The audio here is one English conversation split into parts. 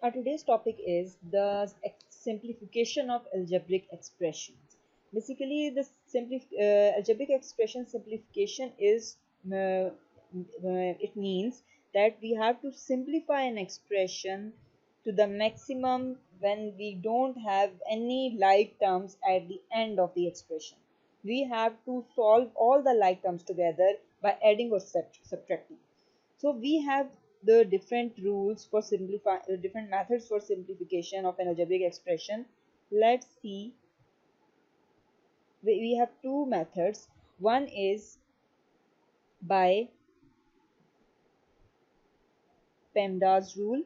Our today's topic is the simplification of algebraic expressions. Basically, the algebraic expression simplification is it means that we have to simplify an expression to the maximum when we don't have any like terms at the end of the expression. We have to solve all the like terms together by adding or subtracting. So we have the different rules for different methods for simplification of an algebraic expression. Let's see. We have two methods. One is by PEMDAS rule.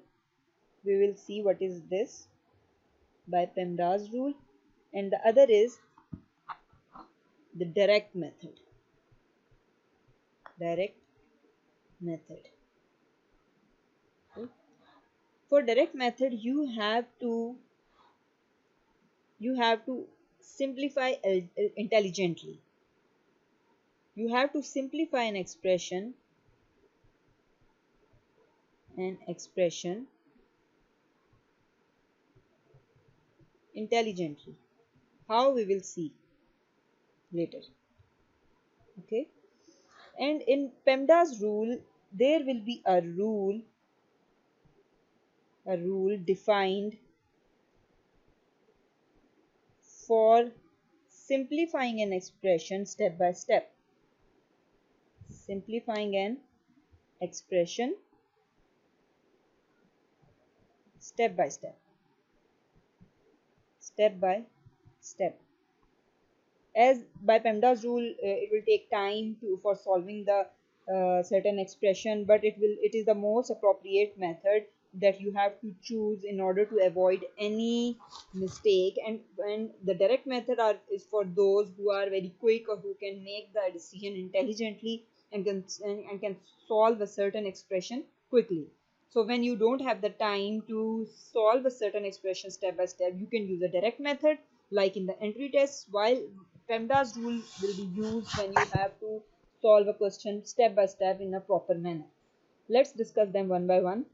We will see what is this by PEMDAS rule, and the other is the direct method. Direct method. Okay. For direct method, you have to simplify intelligently. You have to simplify an expression intelligently. How, we will see later. Okay, and in PEMDAS rule there will be a rule defined for simplifying an expression step by step. Simplifying an expression step by step. As by PEMDAS rule, it will take time for solving the certain expression, but it is the most appropriate method that you have to choose in order to avoid any mistake. And the direct method is for those who are very quick or who can make the decision intelligently and can solve a certain expression quickly. So when you don't have the time to solve a certain expression step by step, you can use a direct method like in the entry test, while PEMDAS rule will be used when you have to solve a question step by step in a proper manner. Let's discuss them one by one.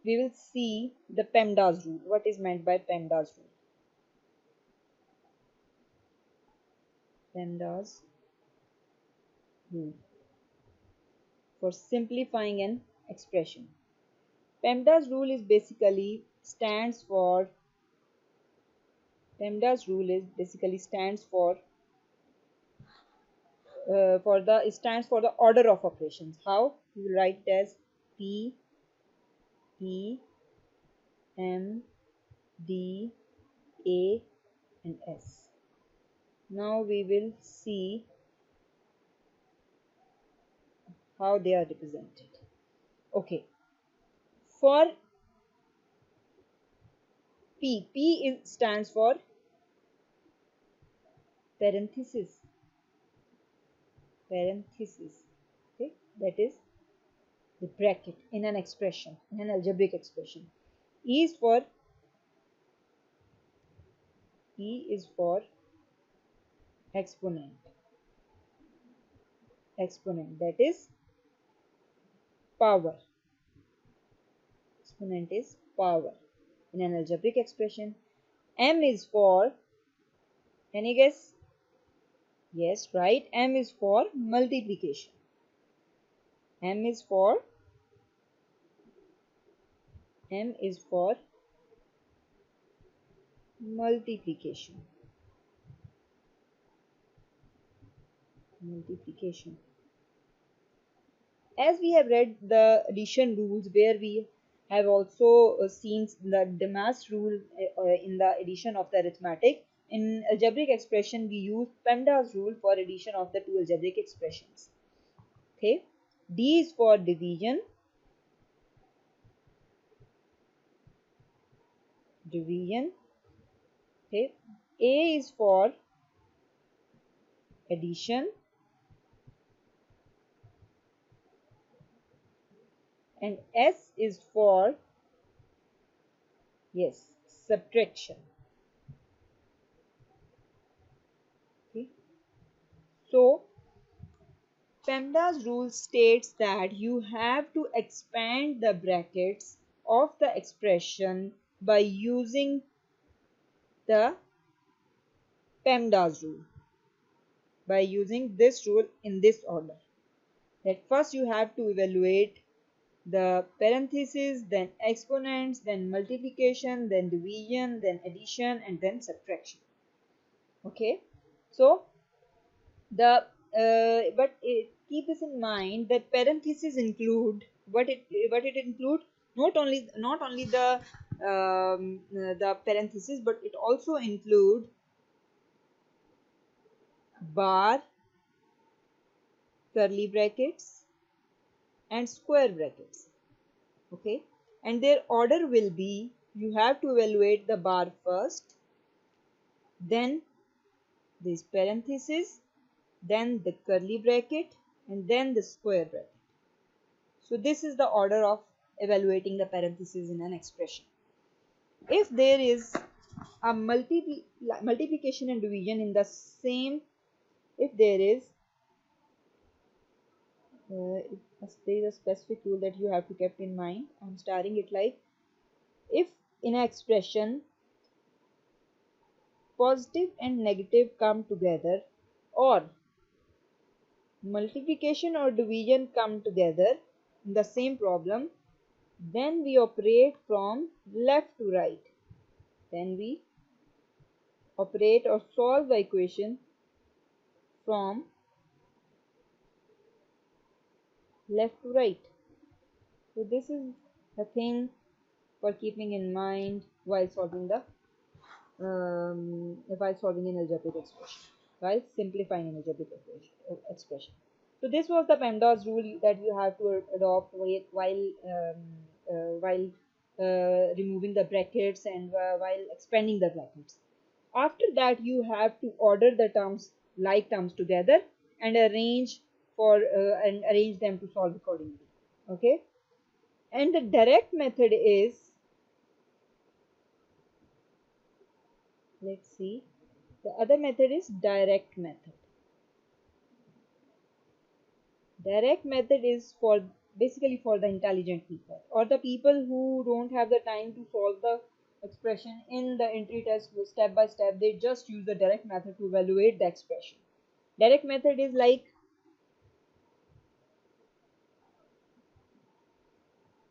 We will see the PEMDAS rule. What is meant by PEMDAS rule? PEMDAS rule for simplifying an expression. PEMDAS rule is basically stands for PEMDAS rule is basically stands for it stands for the order of operations. How? You will write it as P E M D A and S. Now we will see how they are represented. Okay, for P stands for parenthesis. Okay, that is the bracket in an expression, in an algebraic expression. E is for exponent. That is power. Exponent is power in an algebraic expression. M is for, can you guess? Yes, right. M is for multiplication. M is for multiplication. As we have read the addition rules, where we have also seen the PEMDAS rule in the addition of the arithmetic, in algebraic expression we use PEMDAS rule for addition of the two algebraic expressions. Okay, D is for division. Okay, A is for addition, and S is for, yes, subtraction. Okay, so PEMDAS rule states that you have to expand the brackets of the expression by using the PEMDAS rule, by using this rule in this order. That first you have to evaluate the parentheses, then exponents, then multiplication, then division, then addition, and then subtraction. Okay, so the keep this in mind that parentheses include what it include, not only the parentheses, but it also include bar, curly brackets, and square brackets. Okay, and their order will be, you have to evaluate the bar first, then this parenthesis, then the curly bracket, and then the square bracket. So this is the order of evaluating the parentheses in an expression. If there is a multiplication and division in the same, if there is there is a specific rule that you have to keep in mind. I'm starting it like, if in an expression positive and negative come together, or multiplication or division come together in the same problem, then we operate from left to right. Then we operate or solve the equation from left to right. So this is the thing for keeping in mind while solving the while solving an algebraic expression, while simplifying an algebraic expression. So this was the PEMDAS rule that you have to adopt while removing the brackets and while expanding the brackets. After that, you have to order the terms, like terms together, and arrange them to solve accordingly. Okay, and the direct method is, let's see, the other method is direct method. Direct method is for basically for the intelligent people, or the people who don't have the time to solve the expression in the entry test step by step. They just use the direct method to evaluate the expression. Direct method is like,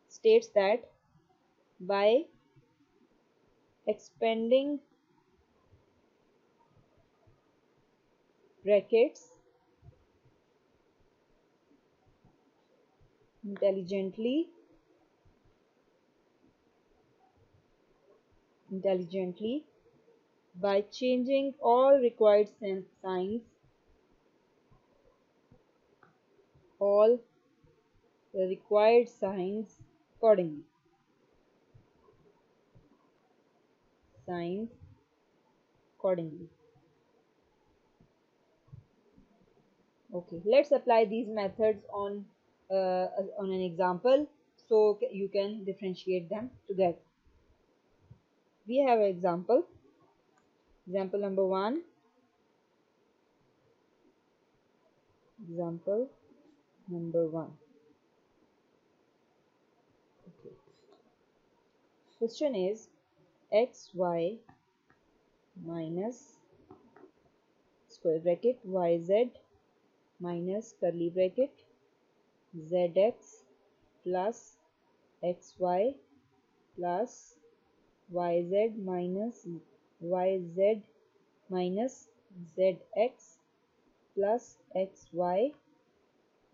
states that by expanding brackets intelligently by changing all required signs, all the required signs accordingly. Signs accordingly. Okay, let's apply these methods on an example so you can differentiate them together. We have an example. Example number 1. Example number 1. Okay. Question is xy minus square bracket yz minus curly bracket zx plus xy plus yz minus yz minus zx plus xy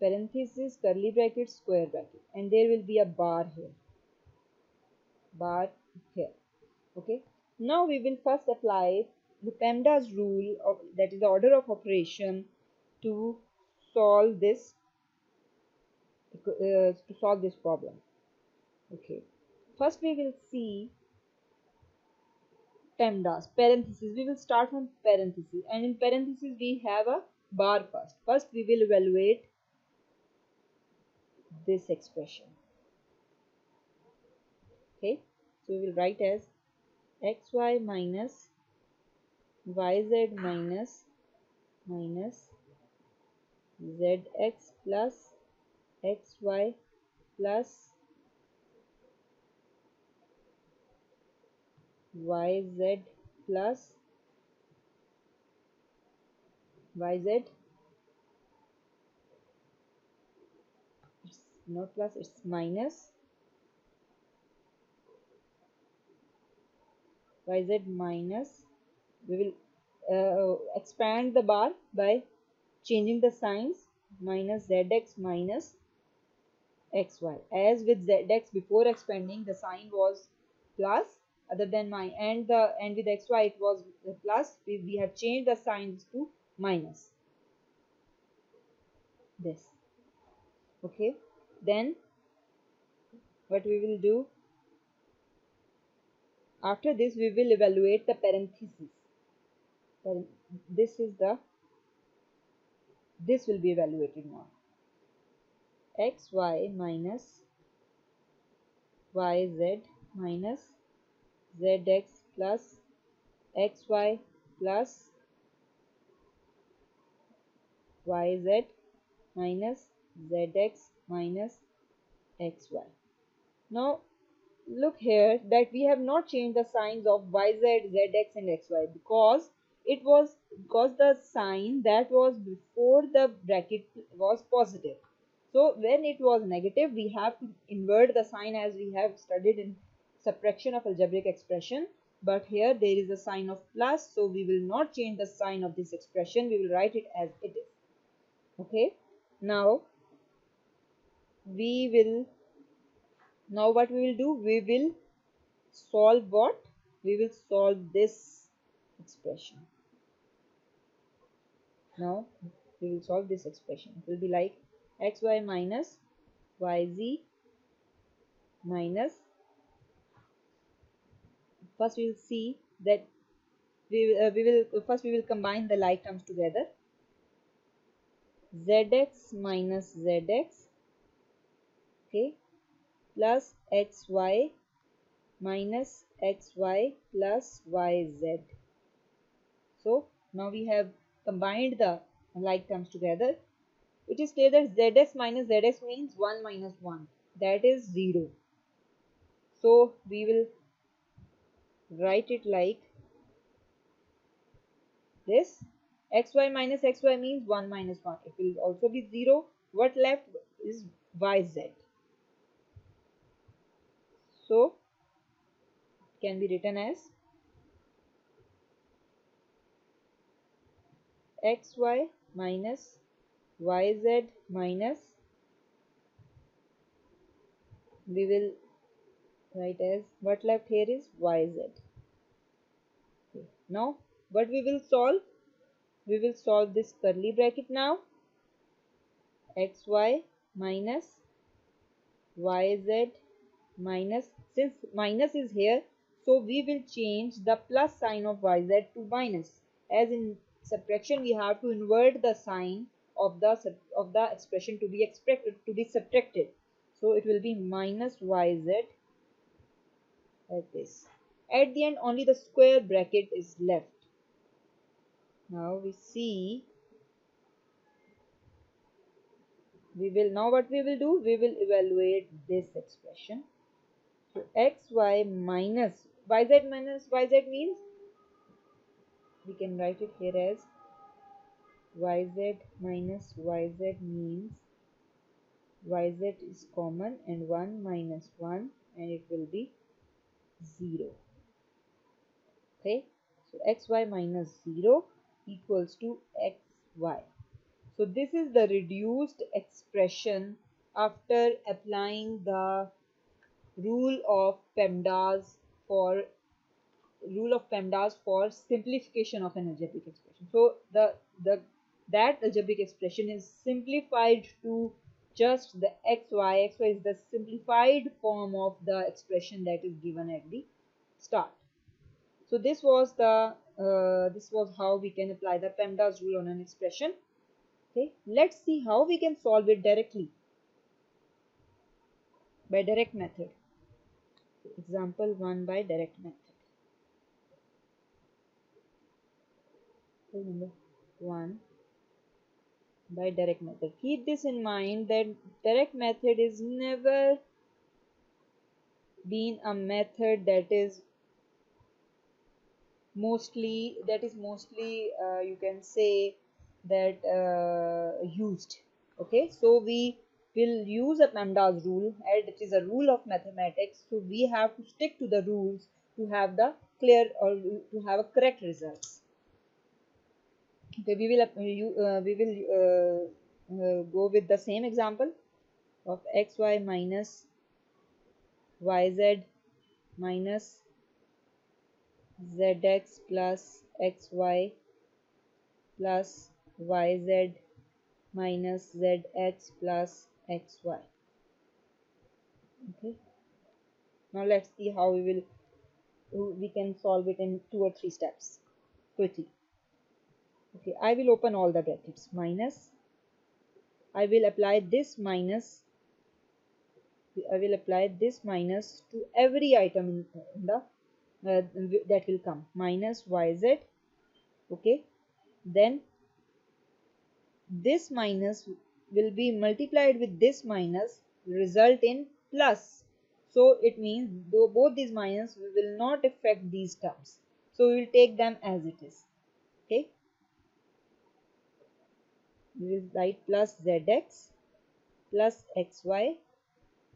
parenthesis curly bracket square bracket, and there will be a bar here. Okay, now we will first apply the PEMDAS rule of, that is the order of operation, to solve this problem. Okay, first we will see PEMDAS parenthesis. We will start from parenthesis, and in parenthesis we have a bar first. First we will evaluate this expression. Okay, so we will write as xy minus yz minus zx plus xy plus yz plus yz, it's not plus, it's minus yz minus, we will expand the bar by changing the signs, minus zx minus xy. As with zx, before expanding the sign was plus, other than my and with xy it was plus, we have changed the signs to minus. This, okay. Then what we will do after this, we will evaluate the parenthesis. This is the, this will be evaluated now. xy minus yz minus zx plus xy plus yz minus zx minus xy. Now look here that we have not changed the signs of yz, zx and xy because the sign that was before the bracket was positive. So when it was negative, we have to invert the sign, as we have studied in subtraction of algebraic expression. But here there is a sign of plus, so we will not change the sign of this expression. We will write it as it is. Okay. Now what we will do? We will solve what? We will solve this expression. Now we will solve this expression. It will be like xy minus yz minus, first we will see that we will combine the like terms together. Zx minus zx, okay, plus xy minus xy plus yz. So now we have combined the like terms together. It is clear that zx minus zx means 1 minus 1, that is 0. So we will write it like this. Xy minus xy means 1 minus 1. It will also be 0. What left is yz. So it can be written as xy minus yz minus, we will write as, what left here is yz. Okay. Now what we will solve? We will solve this curly bracket now. Xy minus yz minus, since minus is here, so we will change the plus sign of yz to minus. As in subtraction, we have to invert the sign of the expression to be subtracted. So it will be minus yz like this. At the end, only the square bracket is left. Now we see, now what we will do? We will evaluate this expression. So xy minus yz means, we can write it here as yz minus yz means yz is common and 1 minus 1, and it will be 0. Okay, so xy minus 0 equals to xy. So this is the reduced expression after applying the rule of PEMDAS for simplification of an algebraic expression. So that algebraic expression is simplified to just the xy. Xy is the simplified form of the expression that is given at the start. So this was how we can apply the PEMDAS rule on an expression. Okay, let's see how we can solve it directly by direct method. Example 1 by direct method. Number 1 by direct method. Keep this in mind that direct method is never been a method that is mostly, you can say that used. Okay, so we will use a PEMDAS rule, and it is a rule of mathematics, so we have to stick to the rules to have the clear or to have a correct results. Okay, we will go with the same example of xy minus yz minus zx plus xy plus yz minus zx plus xy. Okay, now let's see how we can solve it in 2 or 3 steps quickly. Okay, I will open all the brackets minus, I will apply this minus, to every item in the that will come, minus yz. Okay, then this minus will be multiplied with this minus, result in plus. So it means though both these minus will not affect these terms, so we will take them as it is. Okay, we will write plus zx plus xy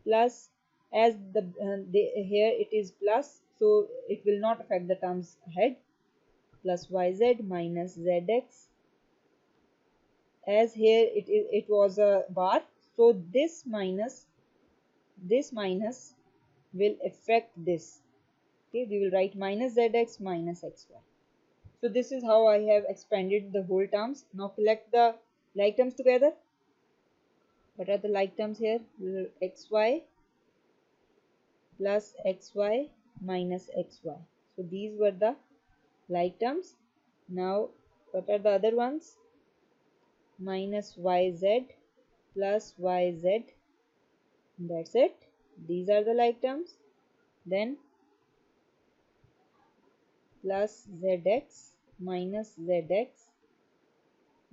plus, as here it is plus, so it will not affect the terms ahead, plus yz minus zx, as here it was a bar, so this minus will affect this. Okay, we will write minus zx minus xy. So this is how I have expanded the whole terms. Now collect the like terms together. What are the like terms here? Xy plus xy minus xy. So these were the like terms. Now what are the other ones? Minus yz plus yz. That's it. These are the like terms. Then plus zx minus zx,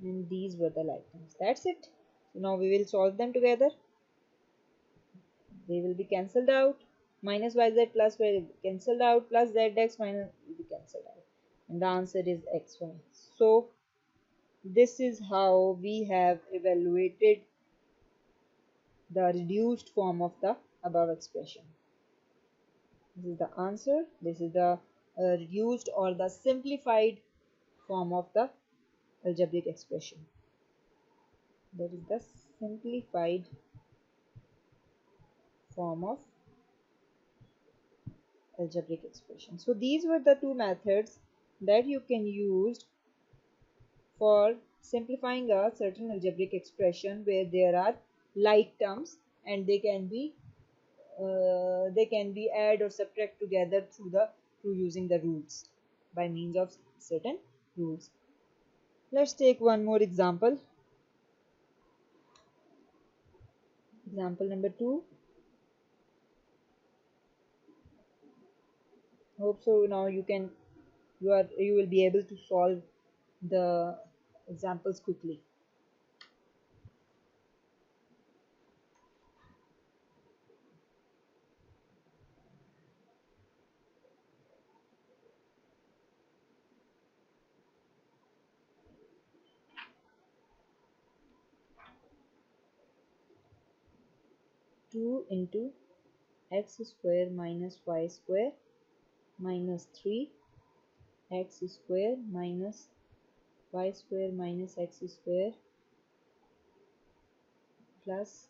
and these were the like terms. That's it. So now we will solve them together. They will be cancelled out. Minus yz plus y will be cancelled out, plus zx minus will be cancelled out, and the answer is xy. So this is how we have evaluated the reduced form of the above expression. This is the answer. This is the reduced or the simplified form of the algebraic expression. That is the simplified form of algebraic expression. So these were the two methods that you can use for simplifying a certain algebraic expression where there are like terms, and they can be add or subtract together through using the rules, by means of certain rules. Let's take one more example. Example number 2. Hope so now you will be able to solve the examples quickly. Two into x square minus y square minus 3 x square minus y square minus x square plus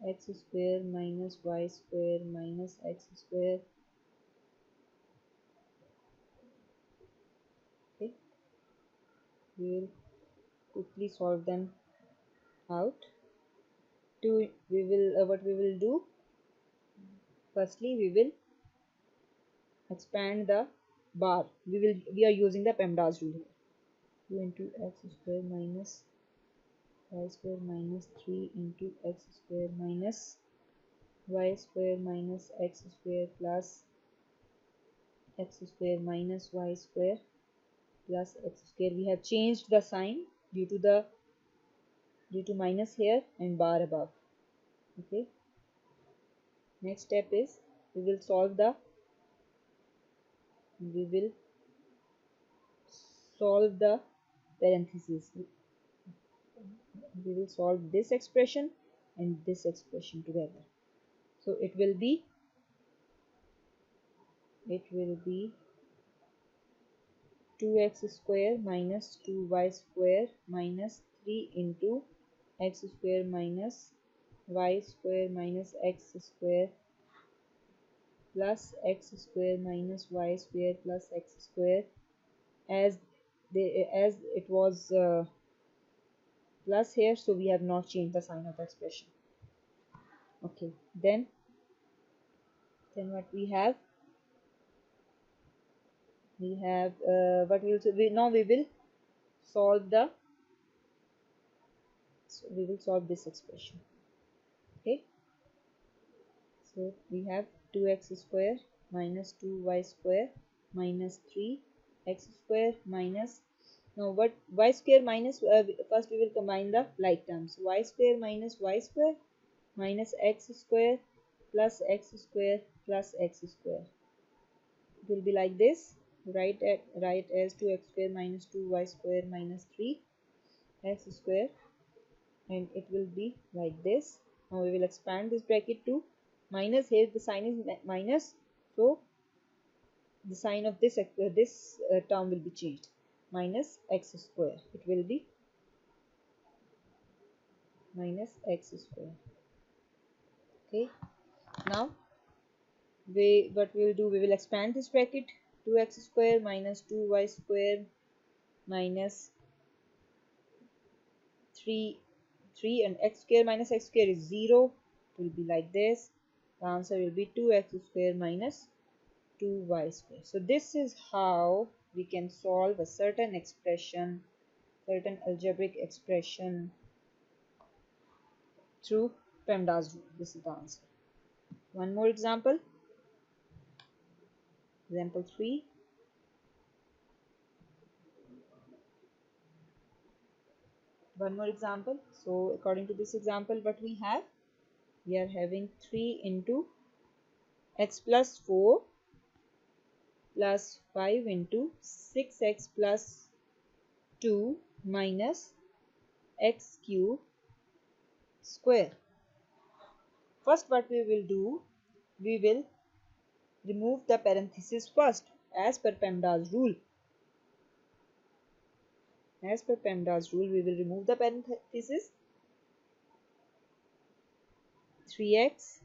x square minus y square minus x square. Okay, we will quickly solve them out. What we will do, firstly we will expand the bar. We are using the PEMDAS rule here. 2 into x square minus y square minus 3 into x square minus y square minus x square plus x square minus y square plus x square. We have changed the sign due to minus here and bar above. Okay, next step is we will solve the parenthesis. We will solve this expression and this expression together. So it will be 2x square minus 2y square minus 3 into x square minus y square minus x square plus x square minus y square plus x square, as it was plus here, so we have not changed the sign of the expression. Okay, then what we have what now we will solve this expression. Okay, so we have 2x square minus 2y square minus 3x square minus, now what y square minus, first we will combine the like terms. Y square minus y square minus x square plus x square plus x square. It will be like this. Write as 2x square minus 2y square minus 3x square, and it will be like this. Now we will expand this bracket to minus. Here the sign is minus, so the sign of this term will be changed. Minus x square. It will be minus x square. Okay. Now what we will do, we will expand this bracket. 2x square minus 2y square minus 3 and x square minus x square is 0. It will be like this. The answer will be 2x square minus 2y square. So this is how we can solve a certain expression, certain algebraic expression through PEMDAS rule. This is the answer. One more example. Example 3. One more example. So according to this example, what we are having 3 into x plus 4 plus 5 into 6x plus 2 minus x cube square. First what we will do, we will remove the parenthesis first as per PEMDAS rule. As per PEMDAS rule, we will remove the parenthesis. 3x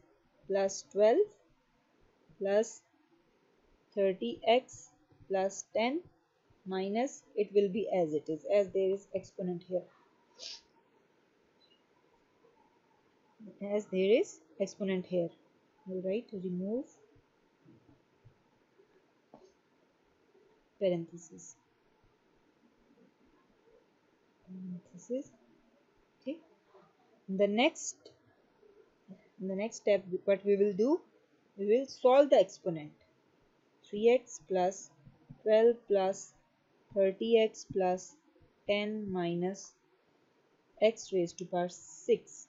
plus 12 plus 30x plus 10 minus, it will be as it is, as there is exponent here. As there is exponent here, we'll write remove parenthesis. Okay. In the next step, what we will do, we will solve the exponent. 3x plus 12 plus 30x plus 10 minus x raised to power 6.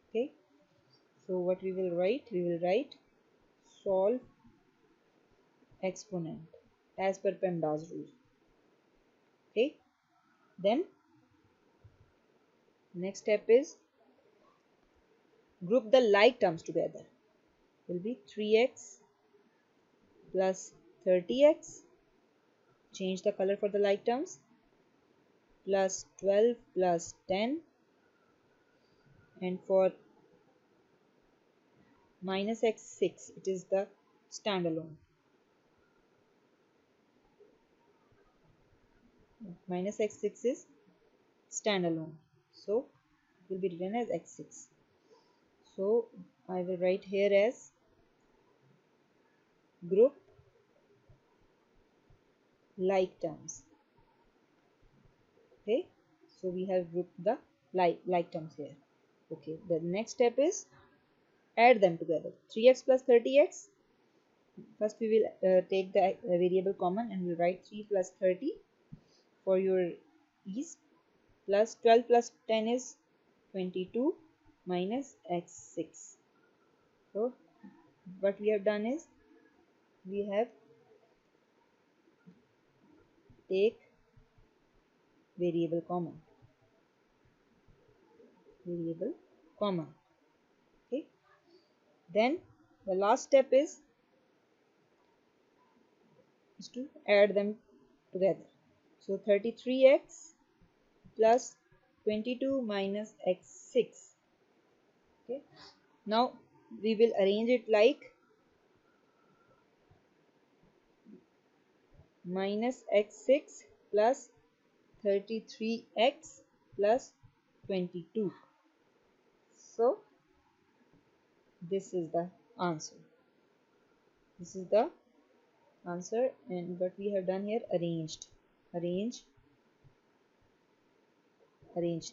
Okay, so what we will write, solve exponent as per PEMDAS rule. Okay, then next step is group the like terms together. Will be 3x plus 30x, change the color for the like terms, plus 12 plus 10, and for minus x6, it is the standalone. Minus x6 is standalone, so it will be written as x6. So I will write here as group like terms. Okay, so we have grouped the like terms here. Okay, the next step is add them together. 3x plus 30x. First we will take the variable common and we'll write 3 plus 30 for your ease, plus 12 plus 10 is 22 minus x6. So what we have done is we have take variable common, variable common. Okay, then the last step is to add them together. So 33x plus 22 minus x6. Okay, now we will arrange it like minus x6 plus 33x plus 22. So this is the answer. This is the answer, and what we have done here, arrange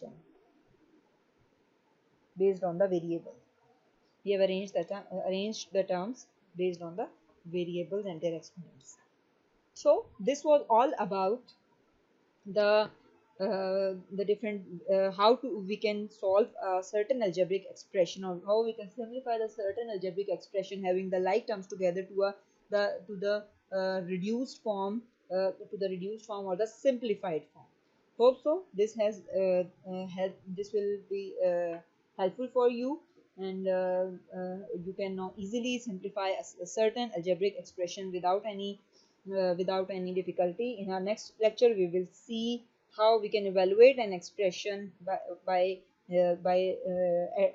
them based on the variable. We have arranged the terms based on the variables and their exponents. So this was all about the different how to we can solve a certain algebraic expression, or how we can simplify the certain algebraic expression having the like terms together to the reduced form, or the simplified form. Hope so this has this will be helpful for you, and you can now easily simplify a certain algebraic expression without any difficulty. In our next lecture, we will see how we can evaluate an expression by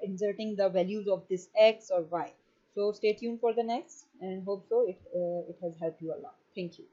inserting the values of this x or y. So stay tuned for the next, and hope so it has helped you a lot. Thank you.